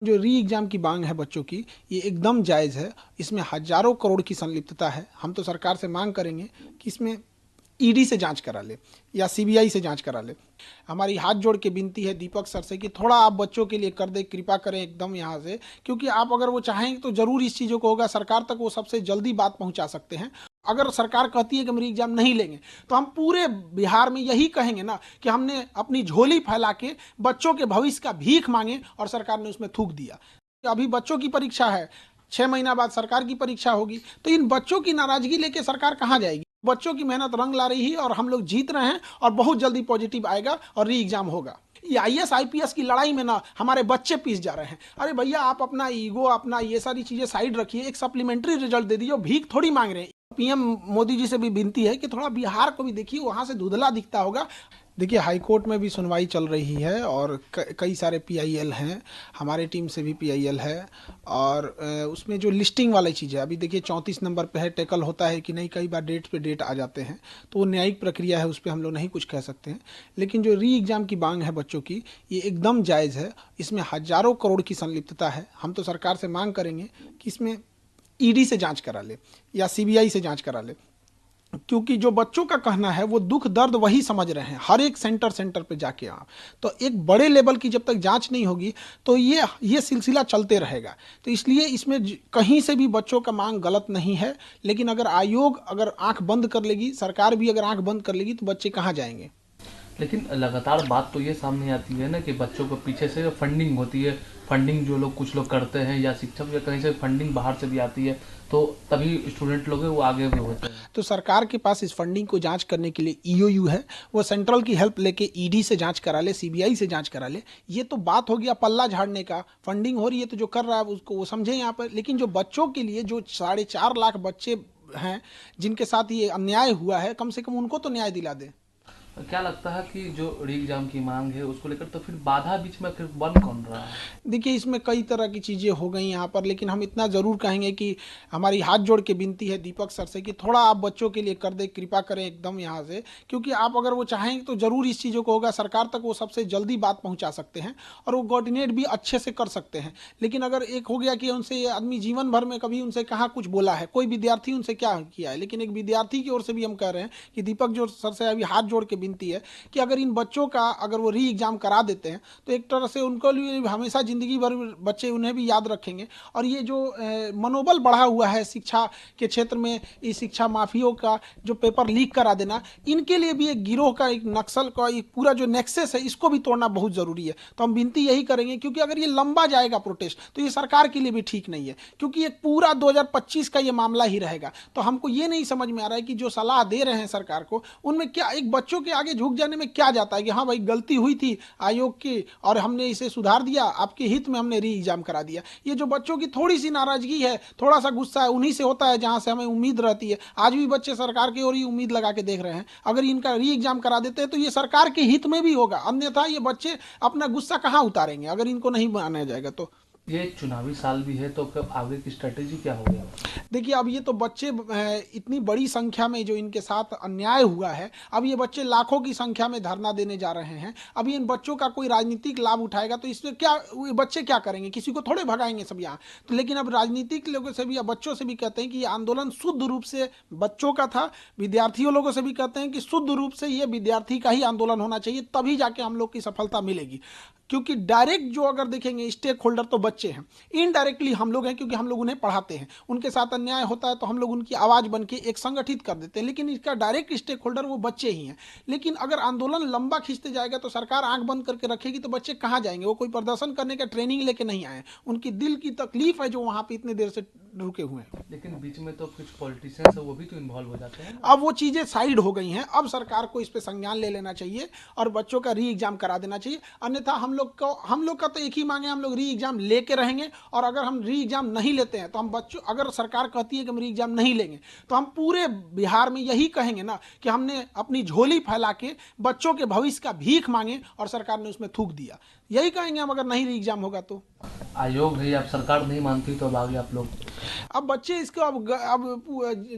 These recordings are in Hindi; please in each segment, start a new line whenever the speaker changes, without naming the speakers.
जो री एग्जाम की मांग है बच्चों की, ये एकदम जायज़ है। इसमें हजारों करोड़ की संलिप्तता है। हम तो सरकार से मांग करेंगे कि इसमें ईडी से जांच करा ले या सीबीआई से जांच करा ले। हमारी हाथ जोड़ के विनती है दीपक सर से कि थोड़ा आप बच्चों के लिए कर दे, कृपा करें एकदम यहाँ से, क्योंकि आप अगर वो चाहेंगे तो जरूर इस चीज़ों को होगा। सरकार तक वो सबसे जल्दी बात पहुंचा सकते हैं। अगर सरकार कहती है कि हम री एग्जाम नहीं लेंगे, तो हम पूरे बिहार में यही कहेंगे ना कि हमने अपनी झोली फैला के बच्चों के भविष्य का भीख मांगे और सरकार ने उसमें थूक दिया। अभी बच्चों की परीक्षा है, 6 महीना बाद सरकार की परीक्षा होगी, तो इन बच्चों की नाराजगी लेके सरकार कहाँ जाएगी? बच्चों की मेहनत रंग ला रही है और हम लोग जीत रहे हैं और बहुत जल्दी पॉजिटिव आएगा और री एग्जाम होगा। ये आईएएस आईपीएस की लड़ाई में ना हमारे बच्चे पीस जा रहे हैं। अरे भैया, आप अपना ईगो, अपना ये सारी चीजें साइड रखिए, एक सप्लीमेंट्री रिजल्ट दे दीजिए। भीख थोड़ी मांग रहे हैं। पीएम मोदी जी से भी विनती है कि थोड़ा बिहार को भी देखिए, वहां से धुंधला दिखता होगा। देखिए, हाई कोर्ट में भी सुनवाई चल रही है और कई सारे पीआईएल हैं। हमारे टीम से भी पीआईएल है और उसमें जो लिस्टिंग वाली चीज़ है, अभी देखिए 34 नंबर पे है, टैकल होता है कि नहीं, कई बार डेट पे डेट आ जाते हैं, तो वो न्यायिक प्रक्रिया है, उस पर हम लोग नहीं कुछ कह सकते हैं। लेकिन जो री एग्ज़ाम की मांग है बच्चों की, ये एकदम जायज़ है। इसमें हजारों करोड़ की संलिप्तता है। हम तो सरकार से मांग करेंगे कि इसमें ईडी से जांच करा ले या सीबीआई से जांच करा ले, क्योंकि जो बच्चों का कहना है वो दुख दर्द वही समझ रहे हैं हर एक सेंटर सेंटर पे जाके। आप तो एक बड़े लेवल की जब तक जांच नहीं होगी तो ये सिलसिला चलते रहेगा। तो इसलिए इसमें कहीं से भी बच्चों का मांग गलत नहीं है। लेकिन अगर आयोग अगर आंख बंद कर लेगी, सरकार भी अगर आंख बंद कर लेगी, तो बच्चे कहाँ जाएंगे?
लेकिन लगातार बात तो ये सामने आती है ना कि बच्चों को पीछे से फंडिंग होती है। फंडिंग जो लोग कुछ लोग करते हैं या शिक्षक या कहीं से फंडिंग बाहर से भी आती है, तो तभी स्टूडेंट लोग हैं वो आगे भी होते हैं।
तो सरकार के पास इस फंडिंग को जांच करने के लिए ईओयू है। वो सेंट्रल की हेल्प लेके ईडी से जांच करा ले, सीबीआई से जांच करा ले। ये तो बात हो गया पल्ला झाड़ने का। फंडिंग हो रही है तो जो कर रहा है उसको वो समझे यहाँ पर। लेकिन जो बच्चों के लिए, जो 4.5 लाख बच्चे हैं जिनके साथ ये अन्याय हुआ है, कम से कम उनको तो न्याय दिला दे।
क्या लगता है कि जो री एग्जाम की मांग है उसको लेकर तो फिर बाधा बीच में फिर बन कौन रहा है?
देखिए, इसमें कई तरह की चीज़ें हो गई यहाँ पर, लेकिन हम इतना ज़रूर कहेंगे कि हमारी हाथ जोड़ के विनती है दीपक सर से कि थोड़ा आप बच्चों के लिए कर दे, कृपा करें एकदम यहाँ से, क्योंकि आप अगर वो चाहेंगे तो ज़रूर इस चीज़ों को होगा। सरकार तक वो सबसे जल्दी बात पहुँचा सकते हैं और वो कोऑर्डिनेट भी अच्छे से कर सकते हैं। लेकिन अगर एक हो गया कि उनसे ये आदमी जीवन भर में कभी उनसे कहाँ कुछ बोला है, कोई विद्यार्थी उनसे क्या किया है, लेकिन एक विद्यार्थी की ओर से भी हम कह रहे हैं कि दीपक जो सर से अभी हाथ जोड़ के विनती है कि अगर इन बच्चों का अगर वो री एग्जाम करा देते हैं तो एक तरह से उनको लिए हमेशा ज़िंदगी भर बच्चे उन्हें भी याद रखेंगे। और ये जो मनोबल बढ़ा हुआ है शिक्षा के क्षेत्र में, इस शिक्षा माफियों का जो पेपर लीक करा देना, इनके लिए भी एक गिरोह का, एक नक्सल का एक पूरा जो नेक्सस है, इसको भी तोड़ना बहुत ज़रूरी है। तो हम विनती यही करेंगे, क्योंकि अगर ये लंबा जाएगा प्रोटेस्ट तो ये सरकार के लिए भी ठीक नहीं है, क्योंकि एक पूरा 2025 का ये मामला ही रहेगा। तो हमको ये नहीं समझ में आ रहा है कि जो सलाह दे रहे हैं सरकार को, उनमें क्या एक बच्चों के आगे झुक जाने में क्या जाता है कि हाँ भाई, गलती हुई थी आयोग की और हमने इसे सुधार दिया, आपके हित में हमने री एग्जाम करा दिया। ये जो बच्चों की थोड़ी सी नाराजगी है, थोड़ा सा गुस्सा है, उन्हीं से होता है जहां से हमें उम्मीद रहती है। आज भी बच्चे सरकार की ओर ही उम्मीद लगा के देख रहे हैं। अगर इनका री एग्जाम करा देते हैं तो ये सरकार के हित में भी होगा, अन्यथा ये बच्चे अपना गुस्सा कहाँ उतारेंगे अगर इनको नहीं माना जाएगा तो।
ये चुनावी साल भी है, तो फिर आगे की स्ट्रेटेजी क्या होगी?
देखिए, अब ये तो बच्चे इतनी बड़ी संख्या में जो इनके साथ अन्याय हुआ है, अब ये बच्चे लाखों की संख्या में धरना देने जा रहे हैं। अब इन बच्चों का कोई राजनीतिक लाभ उठाएगा तो इसमें क्या, ये बच्चे क्या करेंगे? किसी को थोड़े भगाएंगे सब यहाँ। तो लेकिन अब राजनीतिक लोगों से भी या बच्चों से भी कहते हैं कि ये आंदोलन शुद्ध रूप से बच्चों का था। विद्यार्थियों लोगों से भी कहते हैं कि शुद्ध रूप से ये विद्यार्थी का ही आंदोलन होना चाहिए, तभी जाके हम लोग की सफलता मिलेगी। क्योंकि डायरेक्ट जो अगर देखेंगे स्टेक होल्डर तो बच्चे हैं, इनडायरेक्टली हम लोग हैं, क्योंकि हम लोग उन्हें पढ़ाते हैं। उनके साथ अन्याय होता है तो हम लोग उनकी आवाज़ बन के एक संगठित कर देते हैं, लेकिन इसका डायरेक्ट स्टेक होल्डर वो बच्चे ही हैं। लेकिन अगर आंदोलन लंबा खींचते जाएगा तो सरकार आंख बंद करके रखेगी तो बच्चे कहाँ जाएंगे? वो कोई प्रदर्शन करने का ट्रेनिंग लेके नहीं आए, उनकी दिल की तकलीफ है जो वहाँ पे इतने देर से रुके हुए हैं।
लेकिन बीच में तो कुछ पॉलिटिशियंस है वो भी तो इन्वॉल्व हो जाते हैं।
अब वो चीज़ें साइड हो गई हैं। अब सरकार को इस पे संज्ञान ले लेना चाहिए और बच्चों का री एग्जाम करा देना चाहिए। अन्यथा हम लोग का तो एक ही मांग है, हम लोग री एग्जाम लेके रहेंगे। और अगर हम री एग्जाम नहीं लेते हैं तो हम बच्चों, अगर सरकार कहती है कि हम री एग्जाम नहीं लेंगे, तो हम पूरे बिहार में यही कहेंगे ना कि हमने अपनी झोली फैला के बच्चों के भविष्य का भीख मांगे और सरकार ने उसमें थूक दिया। यही कहेंगे हम, अगर नहीं री एग्जाम होगा तो।
आयोग है, अब सरकार नहीं मानती तो अब आगे आप लोग?
अब बच्चे इसको अब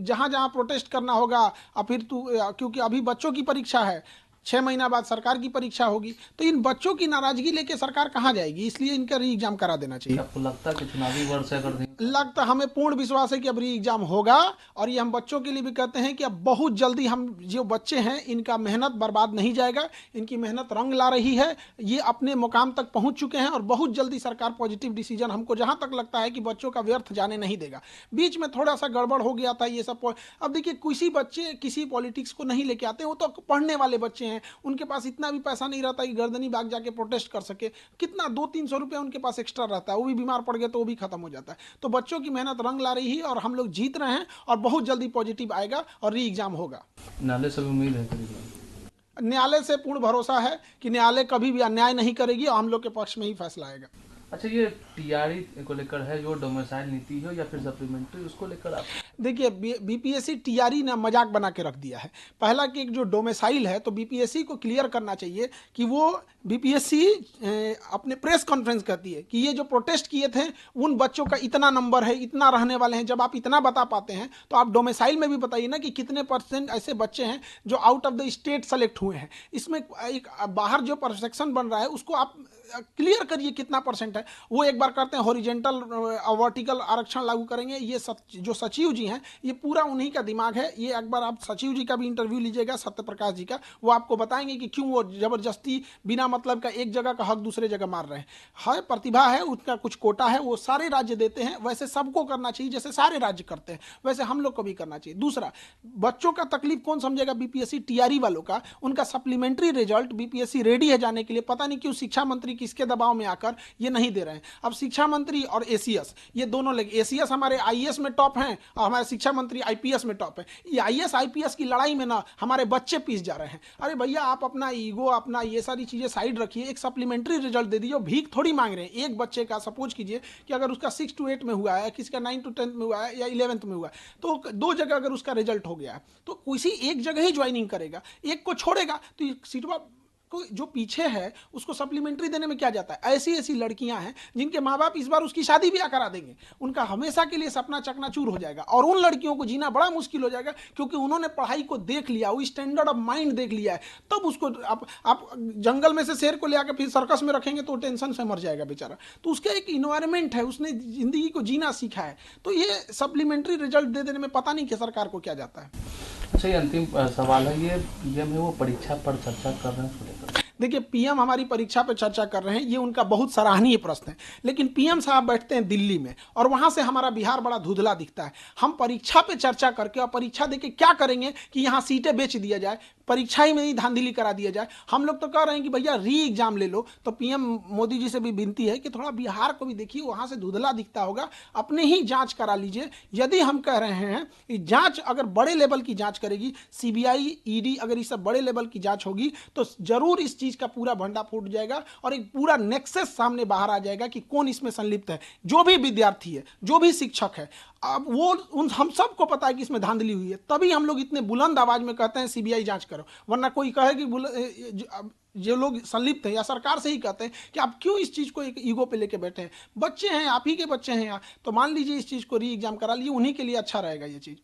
जहाँ जहाँ प्रोटेस्ट करना होगा, अब फिर क्योंकि अभी बच्चों की परीक्षा है, 6 महीना बाद सरकार की परीक्षा होगी, तो इन बच्चों की नाराजगी लेके सरकार कहाँ जाएगी? इसलिए इनका री एग्जाम करा देना चाहिए।
आपको लगता है कि चुनावी वर्ष है अगर
लगता, हमें पूर्ण विश्वास है कि अब री एग्जाम होगा, और ये हम बच्चों के लिए भी कहते हैं कि अब बहुत जल्दी हम जो बच्चे हैं इनका मेहनत बर्बाद नहीं जाएगा, इनकी मेहनत रंग ला रही है, ये अपने मुकाम तक पहुंच चुके हैं और बहुत जल्दी सरकार पॉजिटिव डिसीजन, हमको जहां तक लगता है कि बच्चों का व्यर्थ जाने नहीं देगा। बीच में थोड़ा सा गड़बड़ हो गया था ये सब। अब देखिए किसी बच्चे किसी पॉलिटिक्स को नहीं लेके आते, वो तो पढ़ने वाले बच्चे हैं, उनके पास इतना भी पैसा नहीं रहता कि गर्दनी बाग जाके प्रोटेस्ट कर सके। कितना 200-300 रुपया उनके पास एक्स्ट्रा रहता है, वो भी बीमार पड़ गए तो वो भी खत्म हो जाता है। तो बच्चों की मेहनत रंग ला रही है और हम लोग जीत रहे हैं और बहुत जल्दी पॉजिटिव आएगा और री एग्जाम होगा।
नाले से भी उम्मीद है करीब?
न्यायालय से पूर्ण भरोसा है कि न्यायालय कभी भी अन्याय नहीं करेगी और हम लोग के पक्ष में ही फैसला आएगा।
अच्छा, ये टीआरई को लेकर है जो डोमिसाइल नीति है या फिर सप्लीमेंट्री, उसको लेकर आप?
देखिए बीपीएससी टीआरई ने मजाक बना के रख दिया है। पहला कि जो डोमिसाइल है तो बीपीएससी को क्लियर करना चाहिए कि वो बीपीएससी अपने प्रेस कॉन्फ्रेंस कहती है कि ये जो प्रोटेस्ट किए थे उन बच्चों का इतना नंबर है, इतना रहने वाले हैं। जब आप इतना बता पाते हैं तो आप डोमिसाइल में भी बताइए ना कि कितने % ऐसे बच्चे हैं जो out of the state select हुए हैं। इसमें एक बाहर जो परसेप्शन बन रहा है उसको आप क्लियर करिए कितना % है। वो एक बार करते हैं हॉरिजेंटल वर्टिकल आरक्षण लागू करेंगे, ये जो सचिव जी हैं ये पूरा उन्हीं का दिमाग है। ये एक बार आप सचिव जी का भी इंटरव्यू लीजिएगा, सत्य प्रकाश जी का, वो आपको बताएंगे कि क्यों वो जबरदस्ती बिना मतलब का एक जगह का हक दूसरे जगह मार रहे हैं। है प्रतिभा है, उनका कुछ कोटा है, वो सारे राज्य देते हैं, वैसे सबको करना चाहिए जैसे सारे राज्य करते हैं, वैसे हम लोग को भी करना चाहिए। दूसरा, बच्चों का तकलीफ कौन समझेगा? बीपीएससी टीआरई वालों का। उनका सप्लीमेंट्री रिजल्ट बीपीएससी रेडी है जाने के लिए, पता नहीं क्यों शिक्षा मंत्री किसके दबाव में आकर ये नहीं दे रहे हैं। अब शिक्षा मंत्री और एसीएस ये दोनों लगे, एसीएस हमारे आईएएस में टॉप हैं और हमारे शिक्षा मंत्री आईपीएस में टॉप है। ये आईएएस आईपीएस की लड़ाई में ना हमारे बच्चे पीस जा रहे हैं। अरे भैया, आप अपना ईगो, अपना ये सारी चीजें साइड रखिए, एक सप्लीमेंट्री रिजल्ट दे दीजिए। भीख थोड़ी मांग रहे हैं। एक बच्चे का सपोज कीजिए कि अगर उसका 6 to 8 में हुआ है, किसी का 9 to 10 में हुआ है या 11th में हुआ है, तो 2 जगह अगर उसका रिजल्ट हो गया है तो किसी एक जगह ही ज्वाइनिंग करेगा, एक को छोड़ेगा तो सीटवा जो पीछे है उसको सप्लीमेंट्री देने में क्या जाता है? ऐसी ऐसी लड़कियां हैं जिनके माँ बाप इस बार उसकी शादी ब्याह करा देंगे, उनका हमेशा के लिए सपना चकनाचूर हो जाएगा और उन लड़कियों को जीना बड़ा मुश्किल हो जाएगा क्योंकि उन्होंने पढ़ाई को देख लिया, वो स्टैंडर्ड ऑफ माइंड देख लिया है। तब उसको आप जंगल में से शेर को ले आकर फिर सर्कस में रखेंगे तो टेंशन से मर जाएगा बेचारा। तो उसका एक इन्वायरमेंट है, उसने जिंदगी को जीना सीखा है। तो ये सप्लीमेंट्री रिजल्ट दे देने में पता नहीं कि सरकार को क्या जाता है।
अच्छा, ये अंतिम सवाल है, ये पीएम है वो परीक्षा पर चर्चा कर रहे हैं उसको लेकर?
देखिए, पीएम हमारी परीक्षा पर चर्चा कर रहे हैं, ये उनका बहुत सराहनीय प्रश्न है। लेकिन पीएम साहब बैठते हैं दिल्ली में और वहां से हमारा बिहार बड़ा धुंधला दिखता है। हम परीक्षा पे चर्चा करके और परीक्षा देके क्या करेंगे कि यहाँ सीटें बेच दिया जाए, परीक्षा ही में ही धांधली करा दिया जाए। हम लोग तो कह रहे हैं कि भैया री एग्जाम ले लो। तो पीएम मोदी जी से भी विनती है कि थोड़ा बिहार को भी देखिए, वहां से धुंधला दिखता होगा, अपने ही जांच करा लीजिए। यदि हम कह रहे हैं कि जांच अगर बड़े लेवल की जांच करेगी, सीबीआई, ईडी, अगर इस सब बड़े लेवल की जांच होगी तो जरूर इस चीज का पूरा भंडा फूट जाएगा और एक पूरा नेक्सस सामने बाहर आ जाएगा कि कौन इसमें संलिप्त है। जो भी विद्यार्थी है, जो भी शिक्षक है, अब वो हम सबको पता है कि इसमें धांधली हुई है। तभी हम लोग इतने बुलंद आवाज में कहते हैं सीबीआई जांच करो, वरना कोई कहे कि जो लोग संलिप्त हैं या सरकार से ही कहते हैं कि आप क्यों इस चीज को एक ईगो पे लेके बैठे हैं। बच्चे हैं, आप ही के बच्चे हैं यहाँ, तो मान लीजिए इस चीज को री एग्जाम करा लीजिए, उन्हीं के लिए अच्छा रहेगा ये चीज।